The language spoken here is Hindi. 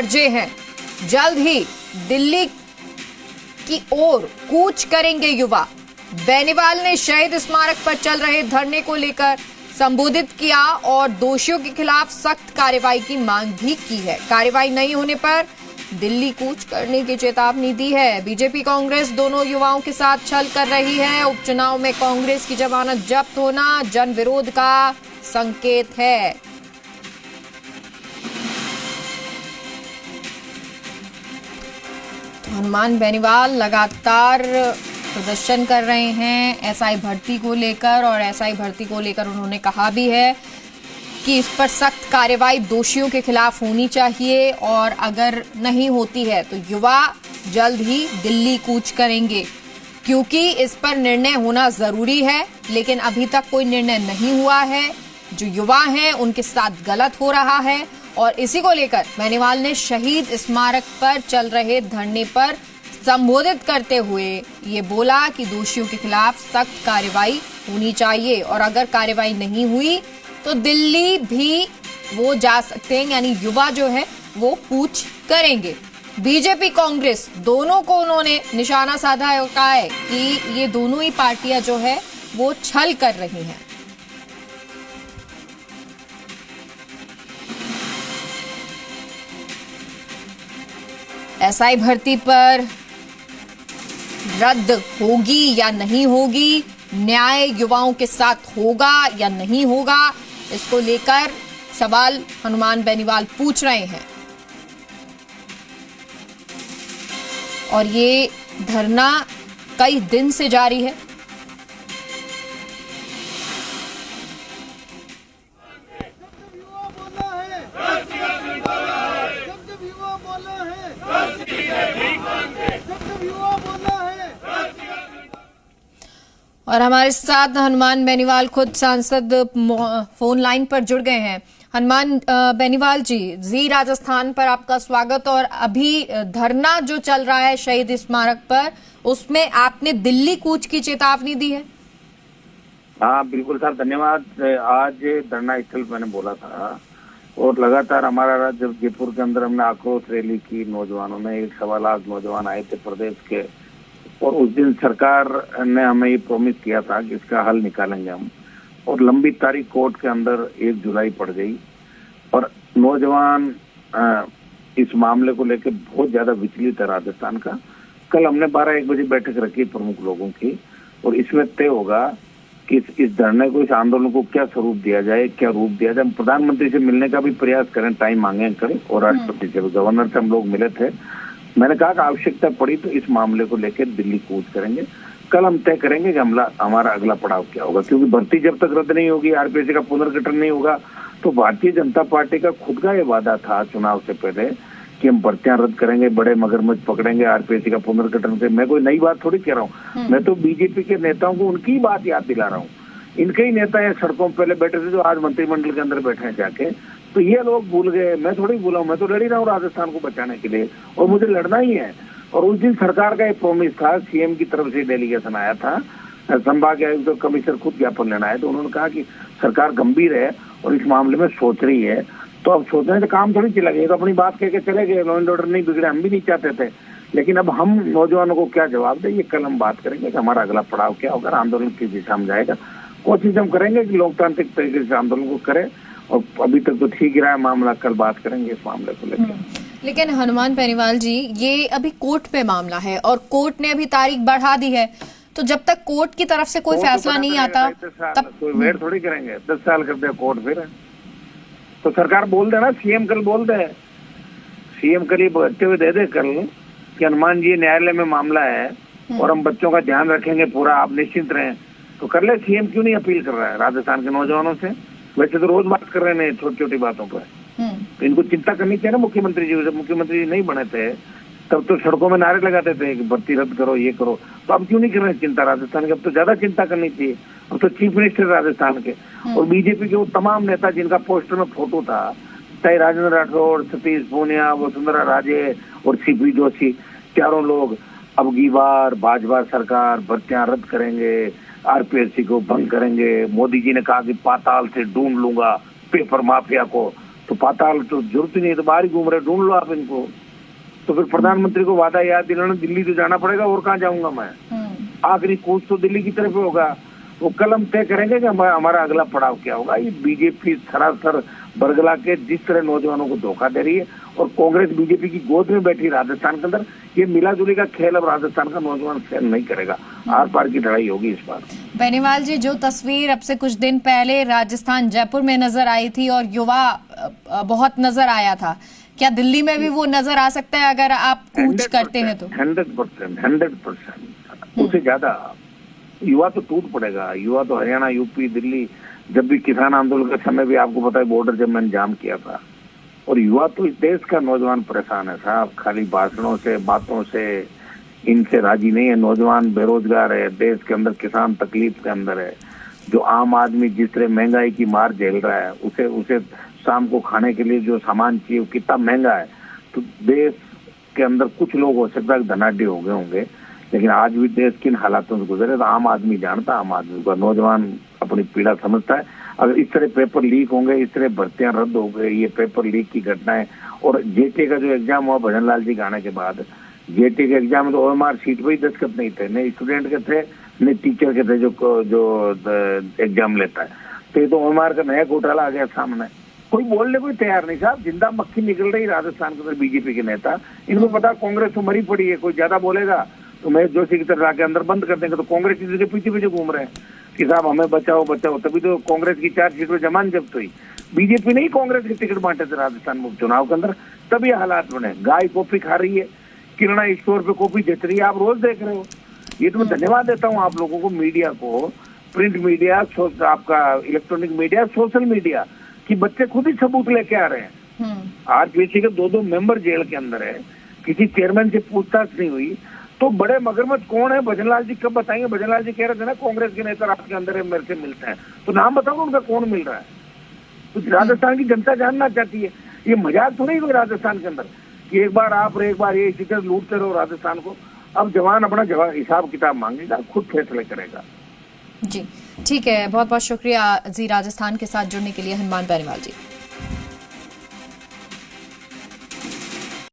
गरजे हैं। जल्द ही दिल्ली की ओर कूच करेंगे युवा। बेनीवाल ने शहीद स्मारक पर चल रहे धरने को लेकर संबोधित किया और दोषियों के खिलाफ सख्त कार्रवाई की मांग भी की है। कार्रवाई नहीं होने पर दिल्ली कूच करने की चेतावनी दी है। बीजेपी कांग्रेस दोनों युवाओं के साथ छल कर रही है। उपचुनाव में कांग्रेस की जमानत जब्त होना जन विरोध का संकेत है। तो हनुमान बेनीवाल लगातार प्रदर्शन कर रहे हैं एसआई भर्ती को लेकर, और एसआई भर्ती को लेकर उन्होंने कहा भी है कि इस पर सख्त कार्रवाई दोषियों के खिलाफ होनी चाहिए, और अगर नहीं होती है तो युवा जल्द ही दिल्ली कूच करेंगे, क्योंकि इस पर निर्णय होना जरूरी है। लेकिन अभी तक कोई निर्णय नहीं हुआ है। जो युवा हैं उनके साथ गलत हो रहा है, और इसी को लेकर बेनीवाल ने शहीद स्मारक पर चल रहे धरने पर संबोधित करते हुए ये बोला कि दोषियों के खिलाफ सख्त कार्रवाई होनी चाहिए, और अगर कार्रवाई नहीं हुई तो दिल्ली भी वो जा सकते हैं, यानी युवा जो है वो कूच करेंगे। बीजेपी कांग्रेस दोनों को उन्होंने निशाना साधा है, कहा है कि ये दोनों ही पार्टियां जो है वो छल कर रही हैं। एसआई भर्ती पर रद्द होगी या नहीं होगी, न्याय युवाओं के साथ होगा या नहीं होगा, इसको लेकर सवाल हनुमान बेनीवाल पूछ रहे हैं। और ये धरना कई दिन से जारी है। और हमारे साथ हनुमान बेनीवाल खुद सांसद फोन लाइन पर जुड़ गए हैं। हनुमान बेनीवाल जी राजस्थान पर आपका स्वागत। और अभी धरना जो चल रहा है शहीद स्मारक पर, उसमें आपने दिल्ली कूच की चेतावनी दी है। हाँ बिल्कुल सर, धन्यवाद। आज धरना स्थल मैंने बोला था, और लगातार हमारा राज्य जयपुर के अंदर हमने आक्रोश रैली की। नौजवानों ने 1.25 लाख नौजवान आए थे प्रदेश के, और उस दिन सरकार ने हमें ये प्रॉमिस किया था कि इसका हल निकालेंगे हम, और लंबी तारीख कोर्ट के अंदर 1 जुलाई पड़ गई, और नौजवान इस मामले को लेकर बहुत ज्यादा विचलित है राजस्थान का। कल हमने 12-1 बजे बैठक रखी प्रमुख लोगों की, और इसमें तय होगा कि इस धरने को, इस आंदोलन को क्या स्वरूप दिया जाए, क्या रूप दिया जाए। हम प्रधानमंत्री से मिलने का भी प्रयास करें, टाइम मांगे करें, और राष्ट्रपति से, गवर्नर से हम लोग मिले थे। मैंने कहा कि आवश्यकता पड़ी तो इस मामले को लेकर दिल्ली कूच करेंगे। कल हम तय करेंगे कि हमारा अगला पड़ाव क्या होगा, क्योंकि भर्ती जब तक रद्द नहीं होगी, आरपीएससी का पुनर्गठन नहीं होगा, तो भारतीय जनता पार्टी का खुद का ये वादा था चुनाव से पहले कि हम भर्तियां रद्द करेंगे, बड़े मगरमच्छ पकड़ेंगे, आरपीएससी का पुनर्गठन से। मैं कोई नई बात थोड़ी कह रहा हूँ, मैं तो बीजेपी के नेताओं को उनकी बात याद दिला रहा हूँ। इनके ही नेता ये सड़कों पहले बैठे थे, जो आज मंत्रिमंडल के अंदर बैठे हैं जाके, तो ये लोग भूल गए। मैं थोड़ी भूला हूँ, मैं तो लड़ ही रहा हूँ राजस्थान को बचाने के लिए, और मुझे लड़ना ही है। और उस दिन सरकार का एक प्रॉमिस था, सीएम की तरफ से डेलीगेशन आया था, संभाग आयुक्त और कमिश्नर खुद ज्ञापन लेना है, तो उन्होंने कहा कि सरकार गंभीर है और इस मामले में सोच रही है। तो अब सोचने से काम थोड़ी चला गया, तो अपनी बात कह के चले गए। लॉ एंड ऑर्डर नहीं बिगड़े, हम भी नहीं चाहते थे, लेकिन अब हम नौजवानों को क्या जवाब दें, ये कल हम बात करेंगे कि हमारा अगला पड़ाव क्या होगा, आंदोलन किस दिशा में जाएगा। कोशिश हम करेंगे कि लोकतांत्रिक तरीके से आंदोलन को करें, और अभी तक तो ठीक ही रहा है मामला, कल बात करेंगे इस मामले को लेकर। लेकिन हनुमान बेनीवाल जी, ये अभी कोर्ट पे मामला है, और कोर्ट ने अभी तारीख बढ़ा दी है, तो जब तक कोर्ट की तरफ से कोई फैसला नहीं आता तब कोई वेट थोड़ी करेंगे। 10 साल कर दे कोर्ट, फिर तो सरकार बोल दे ना, सीएम कल बोल दे, सीएम कल ये बचते हुए दे कल कि हनुमान जी न्यायालय में मामला है और हम बच्चों का ध्यान रखेंगे पूरा, आप निश्चिंत रहें। तो कर ले। सीएम क्यों नहीं अपील कर रहा है राजस्थान के नौजवानों से? वैसे तो रोज बात कर रहे हैं छोटी छोटी बातों पर, तो इनको चिंता करनी चाहिए ना मुख्यमंत्री जी। जब मुख्यमंत्री नहीं बने थे तब तो सड़कों में नारे लगाते थे कि भर्ती रद्द करो, ये करो, तो अब क्यों नहीं कर रहे हैं चिंता राजस्थान की? अब तो ज्यादा चिंता करनी चाहिए। अब तो चीफ मिनिस्टर राजस्थान के और बीजेपी के वो तमाम नेता जिनका पोस्टर में फोटो था, चाहे राजेंद्र राठौड़, सतीश पूनिया, वसुंधरा राजे और सीपी जोशी, चारों लोग अब की बार भाजपा सरकार भर्तियां रद्द करेंगे, आरपीएससी को भंग करेंगे। मोदी जी ने कहा कि पाताल से ढूंढ लूंगा पेपर माफिया को, तो पाताल तो जरूरत ही नहीं, तो बाहर ही घूम रहे, ढूंढ लो आप इनको। तो फिर प्रधानमंत्री को वादा याद दिलाना, दिल्ली तो जाना पड़ेगा, और कहाँ जाऊंगा मैं। आखिरी कूच तो दिल्ली की तरफ होगा। वो कलम तय करेंगे कि हमारा अगला पड़ाव क्या होगा। ये बीजेपी सरासर बरगला के जिस तरह नौजवानों को धोखा दे रही है, और कांग्रेस बीजेपी की गोद में बैठी राजस्थान के अंदर, ये मिला जुली का खेल अब राजस्थान का नौजवान सहन नहीं करेगा। आर पार की लड़ाई होगी इस बार। बेनीवाल जी, जो तस्वीर अब से कुछ दिन पहले राजस्थान जयपुर में नजर आई थी और युवा बहुत नजर आया था, क्या दिल्ली में भी वो नजर आ सकता है अगर आप कूच करते हैं तो? 100%, उससे ज्यादा युवा तो टूट पड़ेगा। युवा तो हरियाणा, यूपी, दिल्ली, जब भी किसान आंदोलन के समय भी आपको पता है बॉर्डर जब मैंने जाम किया था, और युवा तो इस देश का नौजवान परेशान है साहब। खाली भाषणों से, बातों से इनसे राजी नहीं है। नौजवान बेरोजगार है, देश के अंदर किसान तकलीफ के अंदर है। जो आम आदमी जिस तरह महंगाई की मार झेल रहा है, उसे शाम को खाने के लिए जो सामान चाहिए वो कितना महंगा है। तो देश के अंदर कुछ लोग हो सकता है धनाढ्य हो गए होंगे, लेकिन आज भी देश किन हालातों से गुजरे तो आम आदमी जानता, आम आदमी का नौजवान अपनी पीड़ा समझता है। अगर इस तरह पेपर लीक होंगे, इस तरह भर्तियां रद्द हो गई, ये पेपर लीक की घटनाएं, और जेटी का जो एग्जाम हुआ भजन लाल जी गाने के बाद, जेटी के एग्जाम में तो ओएमआर सीट पर ही दस्तखत नहीं थे, न स्टूडेंट के थे न टीचर के थे जो एग्जाम लेता है। तो ये तो ओएमआर का नया घोटाला आ गया सामने। कोई बोलने को तैयार नहीं साहब। जिंदा मक्खी निकल रही राजस्थान के अंदर बीजेपी के नेता। इनको पता कांग्रेस तो मरी पड़ी है, कोई ज्यादा बोलेगा तो महेश जोशी की तरह आके अंदर बंद कर देंगे। तो कांग्रेस के पीछे पीछे घूम रहे हैं कि साहब हमें बचाओ बचाओ। तभी तो कांग्रेस की 4 सीट में जमान जब्त हुई। बीजेपी नहीं कांग्रेस के टिकट बांटे थे राजस्थान में चुनाव के अंदर, तब ये हालात बने। गाय कॉफी खा रही है, किराना स्टोर पे कॉफी बेच रही है, आप रोज देख रहे हो। ये तो मैं धन्यवाद देता हूँ आप लोगों को, मीडिया को, प्रिंट मीडिया, आपका इलेक्ट्रॉनिक मीडिया, सोशल मीडिया, कि बच्चे खुद ही सबूत लेके आ रहे हैं। आरपीसी के 2 मेंबर जेल के अंदर है, किसी चेयरमैन से पूछताछ नहीं हुई। तो बड़े मगरमच्छ कौन है भजनलाल जी कब बताएंगे? भजनलाल जी कह रहे थे ना कांग्रेस के नेता रात के अंदर है, मेरे से मिलते हैं, तो नाम बताओ उनका कौन मिल रहा है। तो राजस्थान की जनता जानना चाहती है। ये मजाक तो नहीं हुई राजस्थान के अंदर कि एक बार आप एक बार ये इसी तरह लूटते रहो राजस्थान को। अब जवान अपना हिसाब किताब मांगेगा, खुद फैसले करेगा। जी ठीक है, बहुत बहुत शुक्रिया जी राजस्थान के साथ जुड़ने के लिए हनुमान बेनीवाल जी।